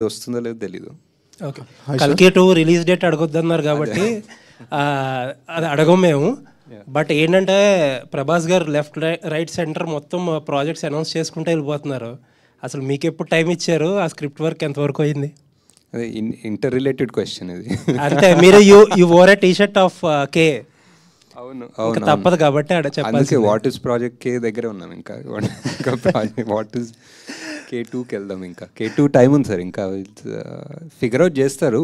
వస్తుందో లేదో తెలీదు. ఓకే, కల్కి 2 రిలీజ్ డేట్ అడగొద్దన్నారు కాబట్టి అది అడగం మేము. బట్ ఏంటంటే ప్రభాస్ గారు లెఫ్ట్ రైట్ సెంటర్ మొత్తం ప్రాజెక్ట్స్ అనౌన్స్ చేసుకుంటూ వెళ్ళిపోతున్నారు. అసలు మీకు ఎప్పుడు టైం ఇచ్చారు? ఆ స్క్రిప్ట్ వర్క్ ఎంతవరకు అయింది? అదే ఇంటర్ రిలేటెడ్ క్వశ్చన్ ఇది. అంటే మీరు you wore a T-shirt of K. అవును అవును, తప్పదు కాబట్టి అందుకే వాట్ ఇస్ ప్రాజెక్ట్ కే దగ్గర ఉన్నాం. ఇంకా ప్రాజెక్ట్ వాట్ ఇస్ K2కి వెళ్దాం. ఇంకా K2 టైం ఉంది సార్, ఇంకా ఫిగర్ అవుట్ చేస్తారు.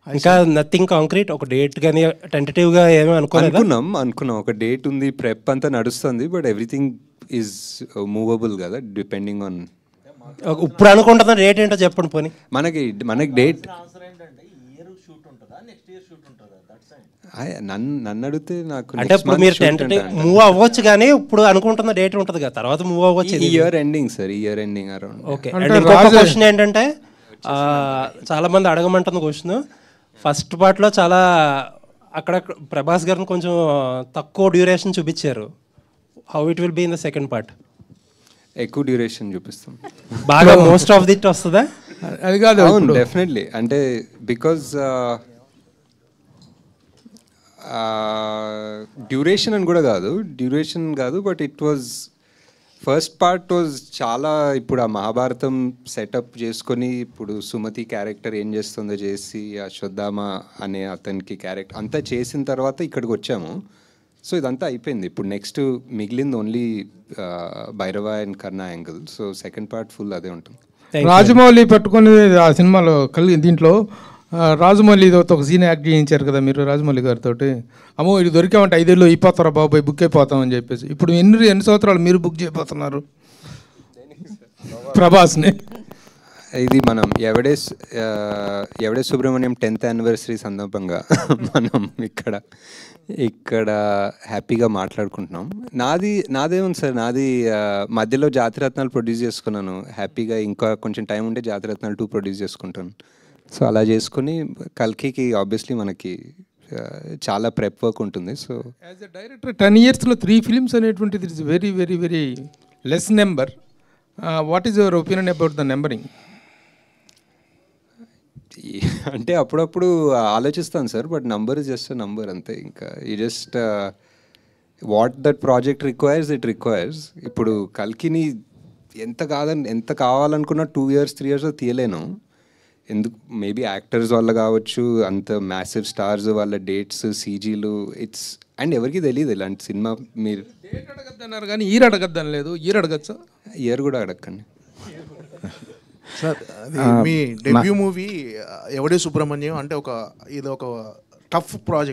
ఇంకా నథింగ్ కాంక్రీట్, ఒక డేట్ కానీ టెంటేటివ్గా ఏమీ అనుకున్నాం ఒక డేట్ ఉంది, ప్రెప్ అంతా నడుస్తుంది. బట్ ఎవ్రీథింగ్ ఈజ్ మూవబుల్ కదా, డిపెండింగ్ ఆన్. ఇప్పుడు అనుకుంటున్న డేట్ ఏంటో చెప్పండి పోనీ. మనకి డేట్ నన్ను అడిగితే నాకు అంటే ఇప్పుడు మీరు టెంటేటివ్ మూవ్ అవ్వచ్చు, కానీ ఇప్పుడు అనుకుంటున్న డేట్ ఉంటుంది కదా, తర్వాత మూవ్ అవ్వచ్చు. Year ending sir, year ending around. Okay, ఇంకొక క్వశ్చన్ ఏంటంటే చాలా మంది అడగమంటున్న క్వశ్చన్, ఫస్ట్ పార్ట్లో చాలా అక్కడ ప్రభాస్ గారిని కొంచెం తక్కువ డ్యూరేషన్ చూపించారు. How it will be in the second part? ఎక్కువ డ్యూరేషన్ చూపిస్తాం, బాగా మోస్ట్ ఆఫ్ దిట్ వస్తుందా? అది కాదు, అవును డెఫినెట్లీ. అంటే బికాజ్ డ్యూరేషన్ అని కూడా కాదు, but it was first part was చాలా. ఇప్పుడు ఆ మహాభారతం సెటప్ చేసుకొని, ఇప్పుడు సుమతి క్యారెక్టర్ ఏం చేస్తుందో చేసి, అశ్వత్థామ అనే అతనికి క్యారెక్టర్ అంతా చేసిన తర్వాత ఇక్కడికి వచ్చాము. సో ఇదంతా అయిపోయింది. ఇప్పుడు నెక్స్ట్ మిగిలింది only Bhairava and Karna angle. So second part full అదే ఉంటుంది. రాజమౌళి పట్టుకొని ఆ సినిమాలో దీంట్లో రాజమౌళితో ఒక సీన్ యాక్ట్ చేయించారు కదా మీరు రాజమౌళి గారితో. అమ్మో ఇది దొరికామంటే 5 ఏళ్ళు అయిపోతారా బాబాయ్, బుక్ అయిపోతామని చెప్పేసి. ఇప్పుడు ఎన్ని సంవత్సరాలు మీరు బుక్ చేయబోతున్నారు ప్రభాస్ని? ఇది మనం ఎవడే సుబ్రహ్మణ్యం 10th యానివర్సరీ సందర్భంగా మనం ఇక్కడ హ్యాపీగా మాట్లాడుకుంటున్నాం. నాదేముంది సార్, నాది మధ్యలో జాతిరత్నాలు ప్రొడ్యూస్ చేసుకున్నాను హ్యాపీగా. ఇంకా కొంచెం టైం ఉంటే జాతిరత్నాలు 2 ప్రొడ్యూస్ చేసుకుంటాను. సో అలా చేసుకుని కల్కికి ఆబ్వియస్లీ మనకి చాలా ప్రెప్ వర్క్ ఉంటుంది. So as a director 10 yearsలో 3 films అనేటువంటిది it's very very very less number. What is your opinion about the numbering? అంటే అప్పుడప్పుడు ఆలోచిస్తాను sir, but number is just number అంతే. ఇంకా ఈ just what that project requires it requires. ఇప్పుడు కల్కిని ఎంత కావాలనుకున్నా 2 years 3 years తీయలేను. ఎందుకు, మేబీ యాక్టర్స్ వల్ల కావచ్చు, అంత మ్యాసివ్ స్టార్స్ వాళ్ళ డేట్స్, సీజీలు, ఇట్స్ అండ్ ఎవరికి తెలియదు ఇలాంటి సినిమా. మీరు డేట్ అడగద్దన్నారు కానీ ఇయర్ అడగద్దని లేదు. ఇయర్ అడగచ్చా? ఇయర్ కూడా అడగండి సార్. మీ డెబ్యూ మూవీ ఎవడే సుబ్రహ్మణ్యం అంటే ఇది ఒక టఫ్ ప్రాజెక్ట్.